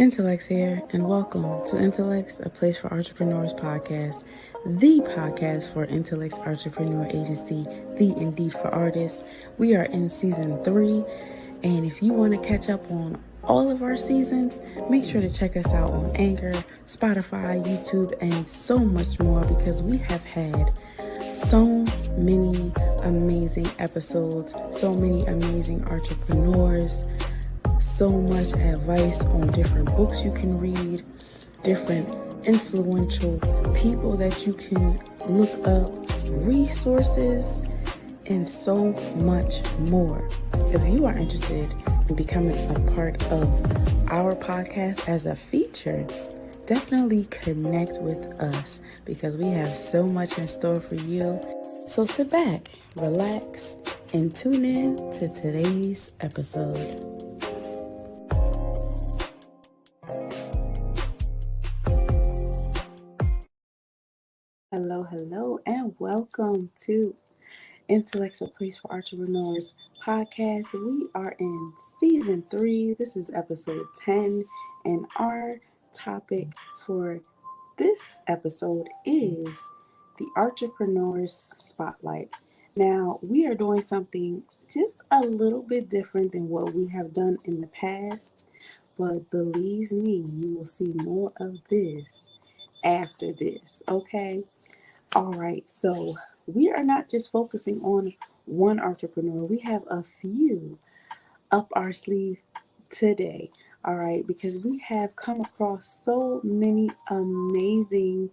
Intelexx here, and welcome to Intelexx, a place for entrepreneurs podcast, the podcast for Intelexx Artrepreneur Agency, the Indeed for Artists. We are in season 3, and if you want to catch up on all of our seasons, make sure to check us out on Anchor, Spotify, YouTube, and so much more, because we have had so many amazing episodes, so many amazing entrepreneurs, so much advice on different books you can read, different influential people that you can look up, resources, and so much more. If you are interested in becoming a part of our podcast as a feature, definitely connect with us, because we have so much in store for you. So sit back, relax, and tune in to today's episode. Hello, and welcome to Intelexx, a place for entrepreneurs podcast. We are in season 3. This is episode 10, and our topic for this episode is the Artrepreneurs Spotlight. Now, we are doing something just a little bit different than what we have done in the past, but believe me, you will see more of this after this, okay? All right, so we are not just focusing on one entrepreneur. We have a few up our sleeve today, all right, because we have come across so many amazing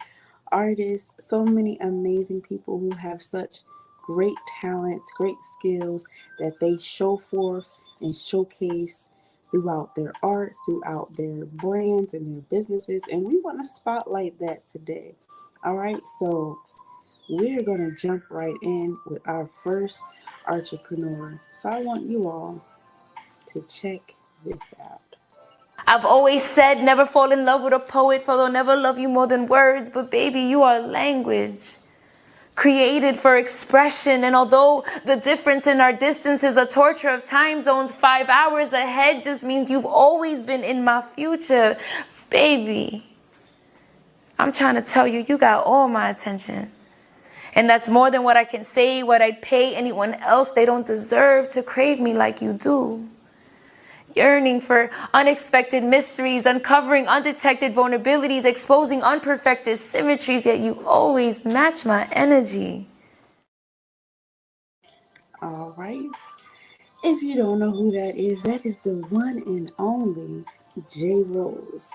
artists, so many amazing people who have such great talents, great skills that they show forth and showcase throughout their art, throughout their brands and their businesses, and we want to spotlight that today. All right, so we're going to jump right in with our first entrepreneur. So I want you all to check this out. I've always said never fall in love with a poet, for they'll never love you more than words. But baby, you are language, created for expression. And although the difference in our distance is a torture of time zones, 5 hours ahead just means you've always been in my future. Baby, I'm trying to tell you, you got all my attention. And that's more than what I can say, what I'd pay anyone else. They don't deserve to crave me like you do. Yearning for unexpected mysteries, uncovering undetected vulnerabilities, exposing unperfected symmetries, yet you always match my energy. All right. If you don't know who that is the one and only J. Rose.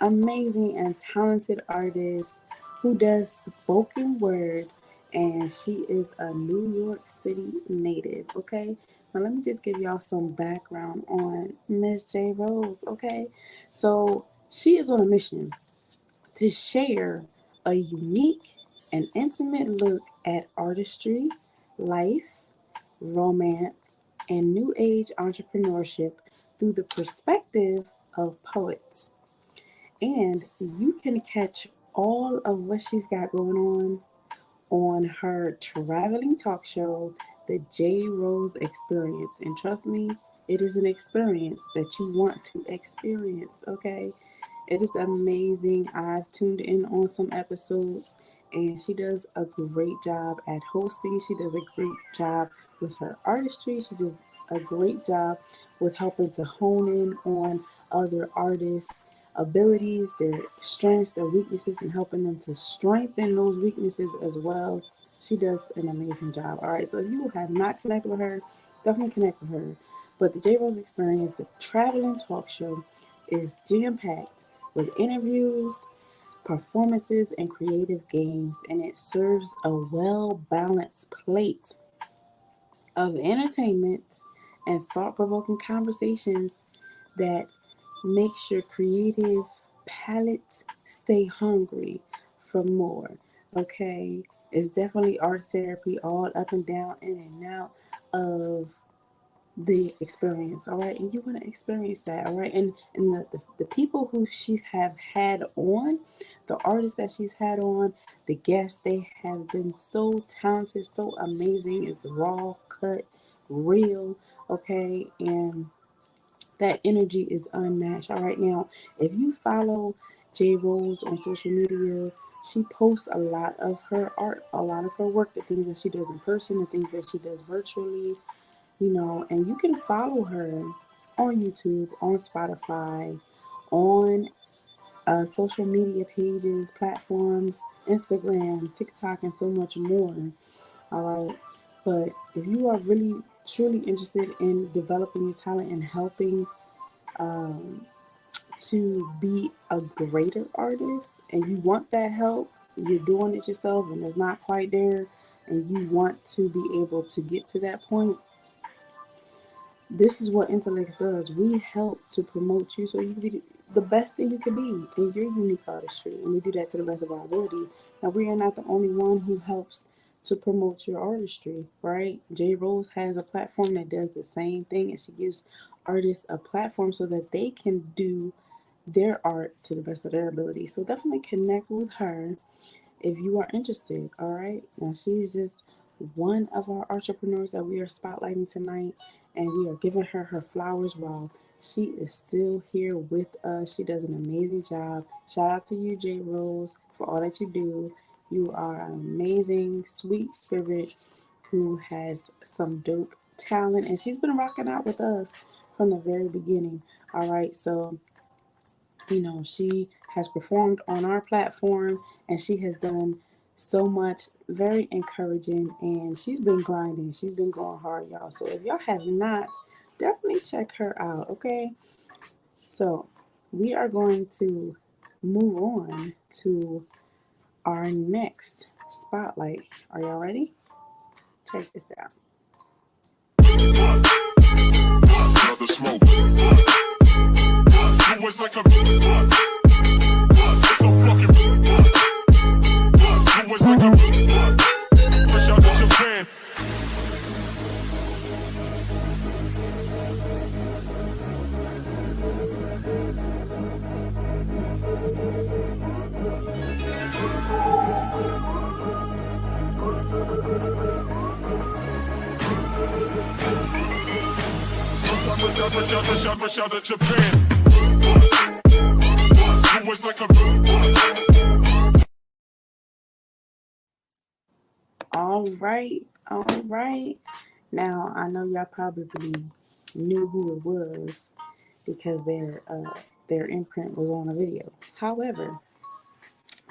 Amazing and talented artist who does spoken word, and she is a New York City native, okay? Now let me just give y'all some background on Miss J. Rose, okay? So she is on a mission to share a unique and intimate look at artistry, life, romance, and new age entrepreneurship through the perspective of poets. And you can catch all of what she's got going on her traveling talk show, The J. Rose Experience. And trust me, it is an experience that you want to experience, okay? It is amazing. I've tuned in on some episodes, and she does a great job at hosting. She does a great job with her artistry. She does a great job with helping to hone in on other artists' abilities, their strengths, their weaknesses, and helping them to strengthen those weaknesses as well. She does an amazing job. All right, so if you have not connected with her, definitely connect with her. But the J. Rose Experience, the traveling talk show, is jam-packed with interviews, performances, and creative games, and it serves a well-balanced plate of entertainment and thought-provoking conversations that makes your creative palate stay hungry for more. Okay, it's definitely art therapy all up and down, in and out of the experience. All right, and you want to experience that. All right, and the people who she's have had on, the artists that she's had on, the guests, they have been so talented, so amazing. It's raw, cut, real. Okay, and That energy is unmatched. All right, now, if you follow J Rose on social media, she posts a lot of her art, a lot of her work, the things that she does in person, the things that she does virtually, and you can follow her on YouTube, on Spotify, on social media pages, platforms, Instagram, TikTok, and so much more. All right. But if you are really, truly interested in developing your talent and helping um, to be a greater artist and you want that help, you're doing it yourself and it's not quite there, and you want to be able to get to that point, this is what Intelexx does. We help to promote you so you can be the best thing you can be in your unique artistry, and we do that to the best of our ability. Now, we are not the only one who helps to promote your artistry, right? J Rose has a platform that does the same thing, and she gives artists a platform so that they can do their art to the best of their ability. So definitely connect with her if you are interested. All right. Now, she's just one of our entrepreneurs that we are spotlighting tonight, and we are giving her flowers while she is still here with us. She does an amazing job. Shout out to you, J Rose, for all that you do. You are an amazing, sweet spirit who has some dope talent, and she's been rocking out with us from the very beginning. All right. So she has performed on our platform, and she has done so much very encouraging, and she's been grinding. She's been going hard, y'all. So if y'all have not, definitely check her out, okay? So we are going to move on to our next spotlight. Are y'all ready? Check this out. Another smoke. It's like a so fucking it's like a fresh out of Japan. Fresh out of Japan. All right. Now I know y'all probably knew who it was because their imprint was on the video. However,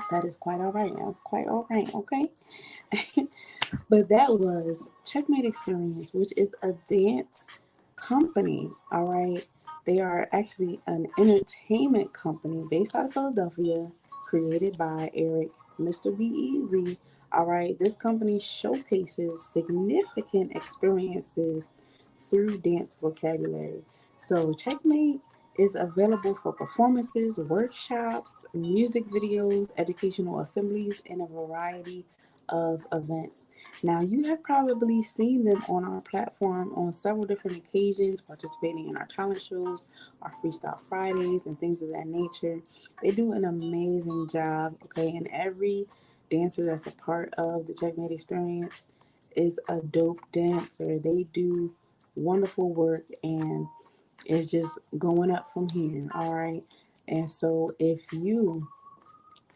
that is quite all right. That's quite all right. Okay. But that was Checkmate Experience, which is a dance company. All right. They are actually an entertainment company based out of Philadelphia, created by Eric, Mr. B Easy. All right. This company showcases significant experiences through dance vocabulary. So, Checkmate is available for performances, workshops, music videos, educational assemblies, and a variety of events. Now, you have probably seen them on our platform on several different occasions, participating in our talent shows, our Freestyle Fridays, and things of that nature. They do an amazing job, okay? And every dancer that's a part of the Checkmate Experience is a dope dancer. They do wonderful work, and it's just going up from here, all right? And so if you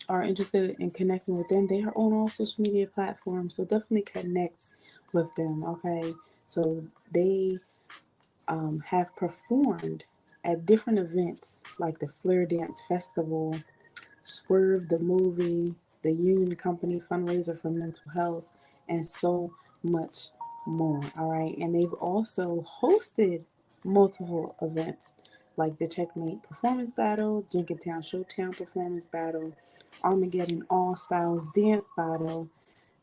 are interested in connecting with them, they are on all social media platforms, so definitely connect with them, okay? So they have performed at different events like the Flair Dance Festival, Swerve the Movie, the Union Company fundraiser for mental health, and so much more, all right? And they've also hosted multiple events like the Checkmate Performance Battle, Jenkintown Showtown Performance Battle, Armageddon All Styles Dance Battle,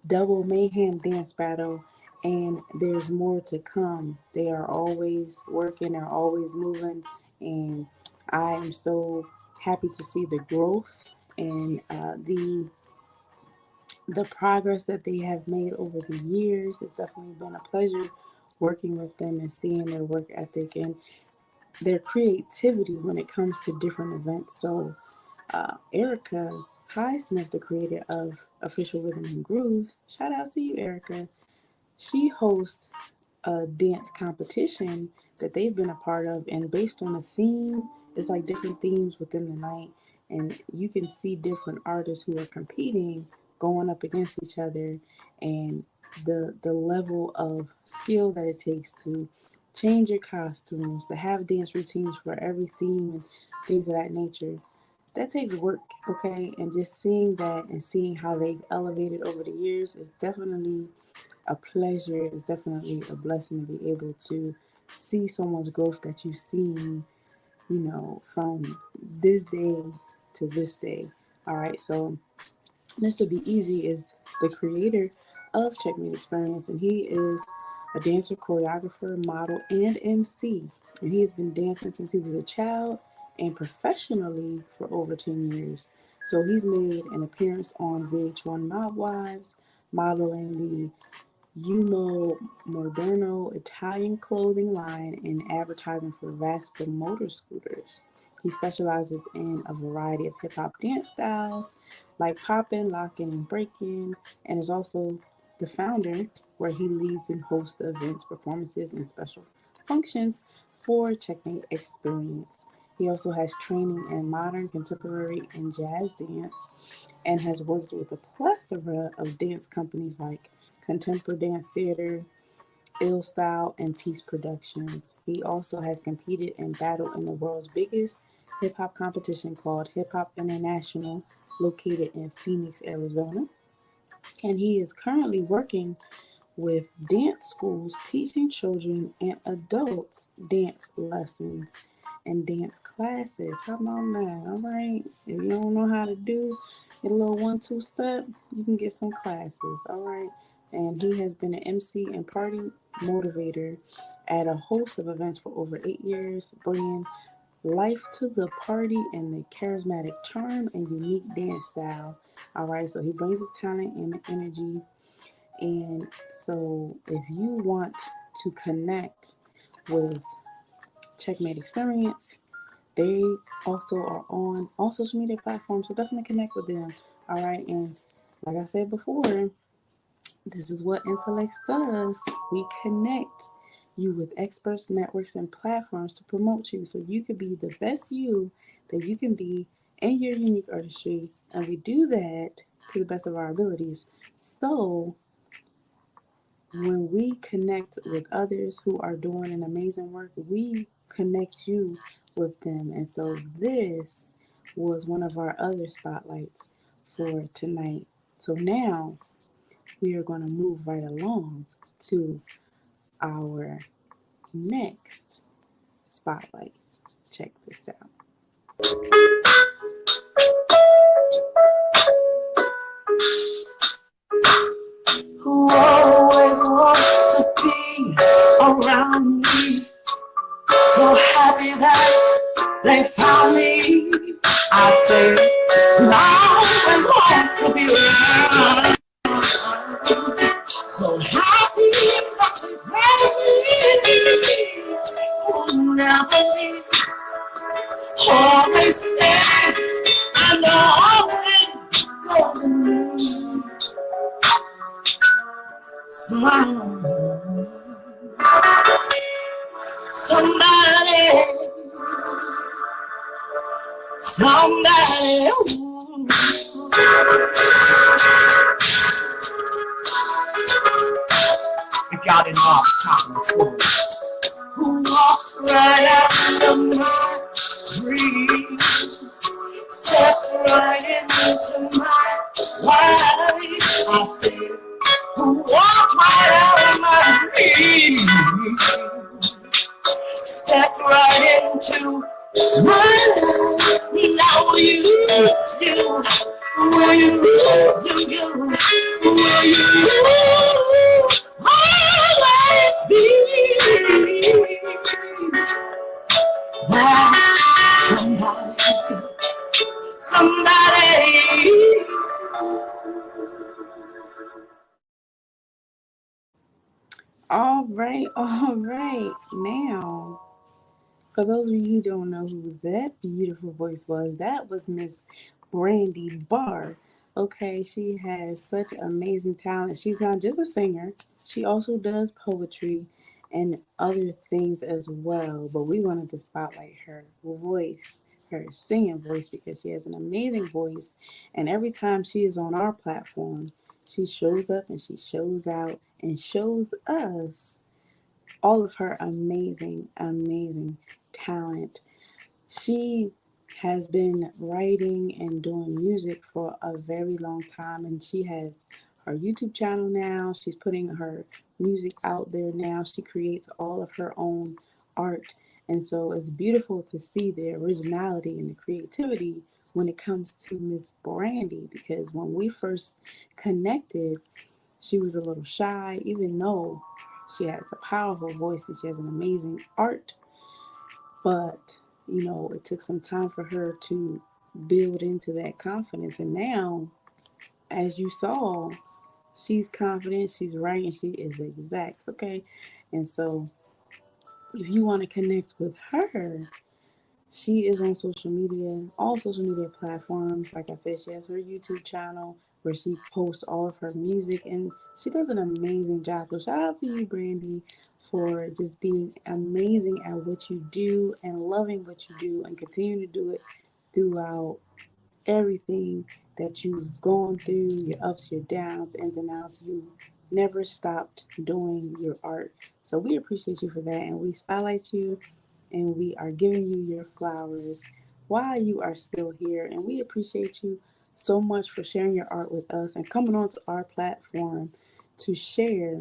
Double Mayhem Dance Battle, and there's more to come. They are always working, they're always moving, and I am so happy to see the growth and the progress that they have made over the years. It's definitely been a pleasure working with them and seeing their work ethic and their creativity when it comes to different events. So Erica Highsmith, the creator of Official Rhythm and Grooves, shout out to you, Erica. She hosts a dance competition that they've been a part of, and based on a theme, it's like different themes within the night, and you can see different artists who are competing, going up against each other, and the level of skill that it takes to change your costumes, to have dance routines for every theme and things of that nature. That takes work, okay? And just seeing that and seeing how they've elevated over the years is definitely a pleasure. It's definitely a blessing to be able to see someone's growth that you've seen, from this day to this day. All right, so Mr. Be Easy is the creator of Checkmate Experience, and he is a dancer, choreographer, model, and MC. And he has been dancing since he was a child and professionally for over 10 years. So he's made an appearance on VH1 Mob Wives, modeling the Umo Moderno Italian clothing line and advertising for Vespa motor scooters. He specializes in a variety of hip hop dance styles like poppin', lockin', and breakin', and is also the founder where he leads and hosts events, performances, and special functions for Checkmate Experience. He also has training in modern, contemporary, and jazz dance and has worked with a plethora of dance companies like Contemporary Dance Theater, Ill Style, and Peace Productions. He also has competed and battled in the world's biggest hip hop competition called Hip Hop International, located in Phoenix, Arizona. And he is currently working with dance schools teaching children and adults dance lessons and dance classes. How about that? All right. If you don't know how to do your little 1-2 step, you can get some classes. All right. And he has been an MC and party motivator at a host of events for over 8 years, bringing life to the party and the charismatic charm and unique dance style. All right. So he brings the talent and the energy, and so if you want to connect with Checkmate Experience, they also are on all social media platforms. So definitely connect with them. All right. And like I said before, this is what Intelexx does. We connect you with experts, networks, and platforms to promote you so you can be the best you that you can be in your unique artistry. And we do that to the best of our abilities. So when we connect with others who are doing an amazing work, we connect you with them. And so this was one of our other spotlights for tonight. So now we are going to move right along to our next spotlight. Check this out. Who always wants to be around me, so happy that they found me. I say, who always wants to be around, so happy that they found me. Who never leaves, always stands, and always goes. Somebody, ooh. If y'all didn't know, I was talking to school. Who walked right out of my dreams, stepped right into my life. I said, who walked right out of my dreams, stepped right into my life. Now will you, will you always be that somebody. All right. Now, for those of you who don't know who that beautiful voice was, that was Miss Brandy Barr. Okay, she has such amazing talent. She's not just a singer, she also does poetry and other things as well. But we wanted to spotlight her voice, her singing voice, because she has an amazing voice. And every time she is on our platform, she shows up and she shows out and shows us all of her amazing, amazing talent. She has been writing and doing music for a very long time, and she has her YouTube channel now. She's putting her music out there now. She creates all of her own art, and so it's beautiful to see the originality and the creativity when it comes to Miss Brandy, because when we first connected, she was a little shy, even though she has a powerful voice and she has an amazing art. But, it took some time for her to build into that confidence. And now, as you saw, she's confident, she's right, and she is exact. Okay. And so, if you want to connect with her, she is on social media, all social media platforms. Like I said, she has her YouTube channel where she posts all of her music, and she does an amazing job. So shout out to you, Brandy, for just being amazing at what you do and loving what you do and continue to do it throughout everything that you've gone through, your ups, your downs, ins and outs. You never stopped doing your art. So we appreciate you for that, and we spotlight you, and we are giving you your flowers while you are still here. And we appreciate you so much for sharing your art with us and coming onto our platform to share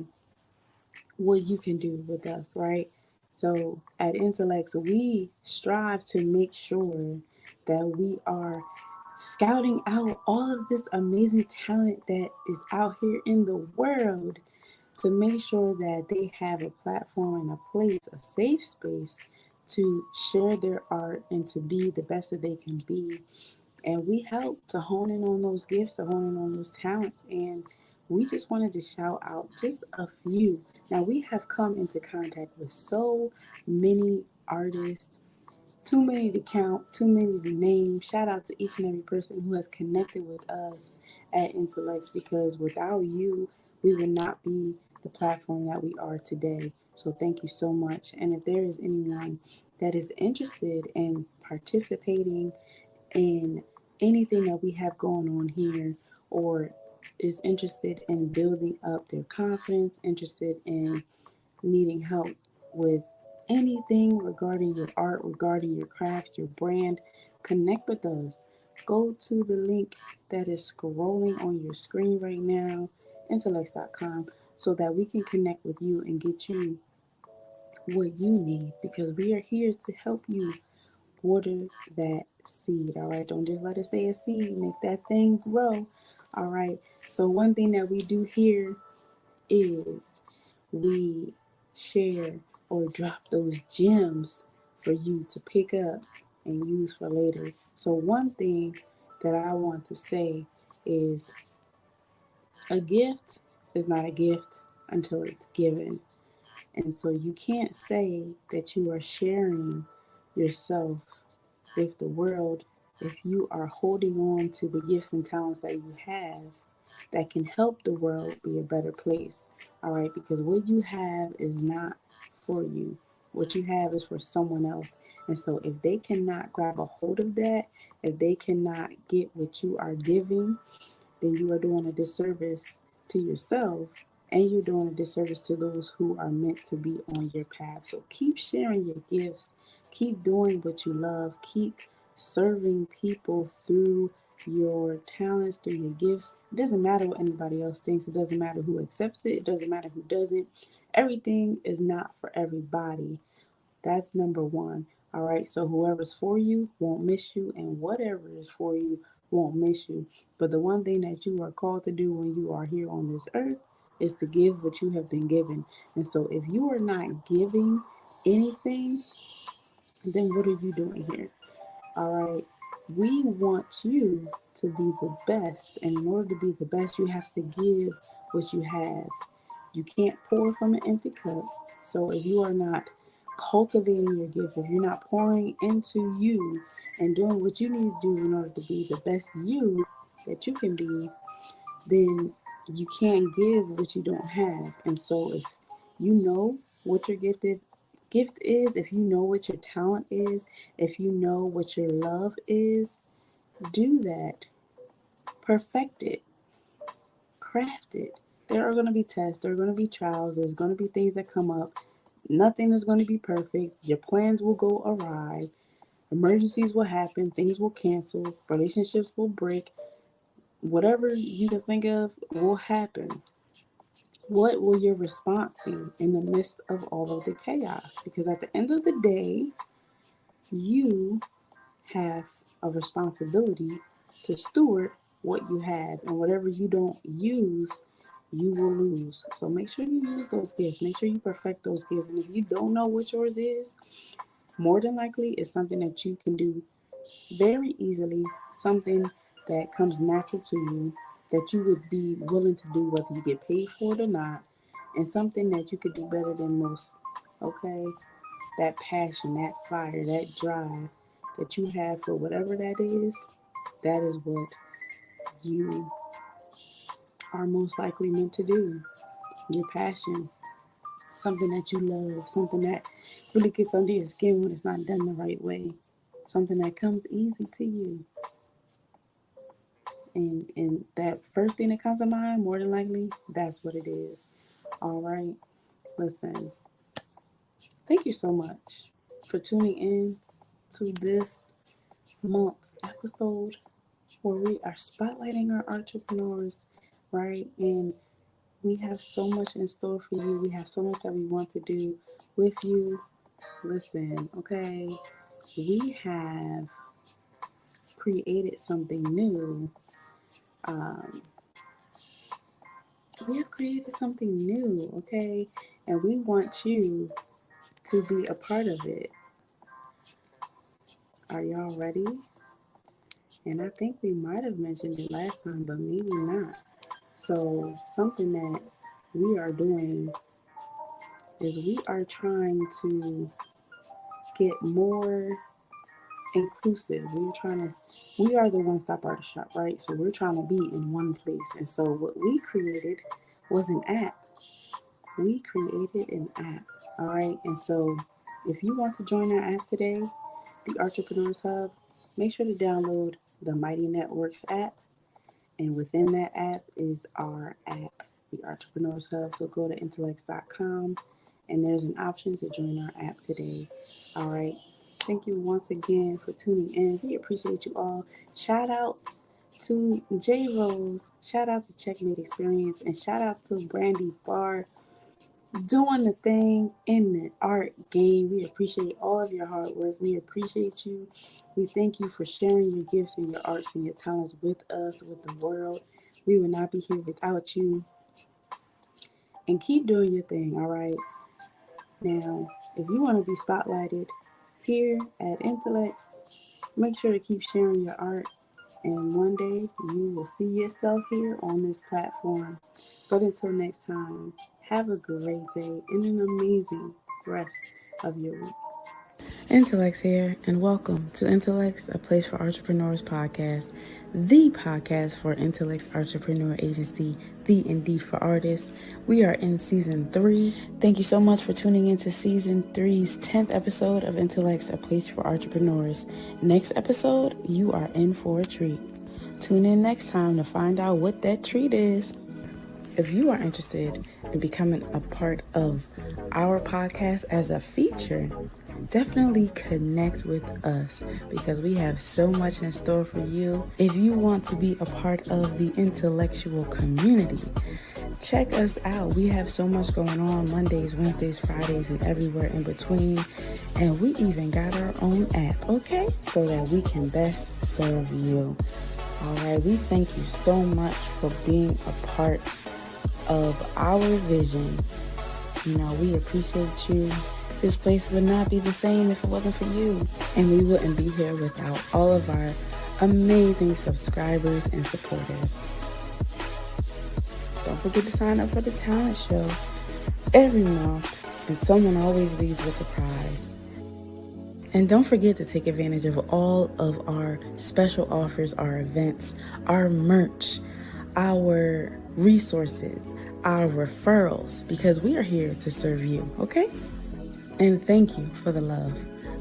what you can do with us, right? So at Intelexx, we strive to make sure that we are scouting out all of this amazing talent that is out here in the world to make sure that they have a platform and a place, a safe space to share their art and to be the best that they can be. And we help to hone in on those gifts, to hone in on those talents. And we just wanted to shout out just a few. Now, we have come into contact with so many artists, too many to count, too many to name. Shout out to each and every person who has connected with us at Intelexx, because without you, we would not be the platform that we are today. So thank you so much. And if there is anyone that is interested in participating in anything that we have going on here, or is interested in building up their confidence, interested in needing help with anything regarding your art, regarding your craft, your brand, connect with us. Go to the link that is scrolling on your screen right now, Intelexx.com, so that we can connect with you and get you what you need, because we are here to help you water that seed. All right, don't just let it stay a seed, make that thing grow. All right, so one thing that we do here is we share or drop those gems for you to pick up and use for later. So one thing that I want to say is a gift is not a gift until it's given. And so you can't say that you are sharing yourself with the world if you are holding on to the gifts and talents that you have that can help the world be a better place. All right, because what you have is not for you. What you have is for someone else. And so if they cannot grab a hold of that, if they cannot get what you are giving, then you are doing a disservice to yourself, and you're doing a disservice to those who are meant to be on your path. So keep sharing your gifts, keep doing what you love, keep serving people through your talents, through your gifts. It doesn't matter what anybody else thinks, it doesn't matter who accepts it, it doesn't matter who doesn't. Everything is not for everybody. That's number one. All right. So whoever's for you won't miss you, and whatever is for you won't miss you. But the one thing that you are called to do when you are here on this earth is to give what you have been given. And so if you are not giving anything, then what are you doing here? All right. We want you to be the best. And in order to be the best, you have to give what you have. You can't pour from an empty cup. So if you are not cultivating your gift, if you're not pouring into you and doing what you need to do in order to be the best you that you can be, then you can't give what you don't have. And so if you know what your gift is, if you know what your talent is, if you know what your love is, do that. Perfect it. Craft it. There are going to be tests, there are going to be trials, there's going to be things that come up. Nothing is going to be perfect. Your plans will go awry. Emergencies will happen. Things will cancel. Relationships will break. Whatever you can think of will happen. What will your response be in the midst of all of the chaos? Because at the end of the day, you have a responsibility to steward what you have, and whatever you don't use, you will lose. So make sure you use those gifts. Make sure you perfect those gifts. And if you don't know what yours is, more than likely it's something that you can do very easily, something that comes natural to you, that you would be willing to do whether you get paid for it or not, and something that you could do better than most. Okay? That passion, that fire, that drive that you have for whatever that is what you are most likely meant to do. Your passion, something that you love, something that really gets under your skin when it's not done the right way, something that comes easy to you. And that first thing that comes to mind, more than likely, that's what it is. All right. Listen, thank you so much for tuning in to this month's episode where we are spotlighting our entrepreneurs, right? And we have so much in store for you. We have so much that we want to do with you. Listen, okay? We have created something new. Okay? And we want you to be a part of it. Are y'all ready? And I think we might have mentioned it last time, but maybe not. So something that we are doing is we are trying to get more inclusive. We are the one-stop artist shop, right? So we're trying to be in one place. And so what we created was an app. All right? And so if you want to join our app today, the Artrepreneurs Hub, make sure to download the Mighty Networks app. And within that app is our app, the Artrepreneurs Hub. So go to Intelexx.com and there's an option to join our app today. All right. Thank you once again for tuning in. We appreciate you all. Shout outs to J Rose. Shout out to Checkmate Experience. And shout out to Brandy Barr doing the thing in the art game. We appreciate all of your hard work. We appreciate you. We thank you for sharing your gifts and your arts and your talents with us, with the world. We would not be here without you. And keep doing your thing, all right? Now, if you want to be spotlighted here at Intelexx, make sure to keep sharing your art. And one day you will see yourself here on this platform. But until next time, have a great day and an amazing rest of your week. Intelexx here, and welcome to Intelexx, a place for entrepreneurs podcast, the podcast for Intelexx Entrepreneur Agency, the Indeed for Artists. We are in season 3. Thank you so much for tuning into season 3's 10th episode of Intelexx, a place for entrepreneurs. Next episode, you are in for a treat. Tune in next time to find out what that treat is. If you are interested in becoming a part of our podcast as a feature, definitely connect with us because we have so much in store for you. If you want to be a part of the intellectual community, check us out. We have so much going on Mondays, Wednesdays, Fridays, and everywhere in between. And we even got our own app, okay? So that we can best serve you. All right, we thank you so much for being a part of our vision. You know, we appreciate you. This place would not be the same if it wasn't for you. And we wouldn't be here without all of our amazing subscribers and supporters. Don't forget to sign up for the talent show every month, and someone always leaves with a prize. And don't forget to take advantage of all of our special offers, our events, our merch, our resources, our referrals, because we are here to serve you, okay? And thank you for the love.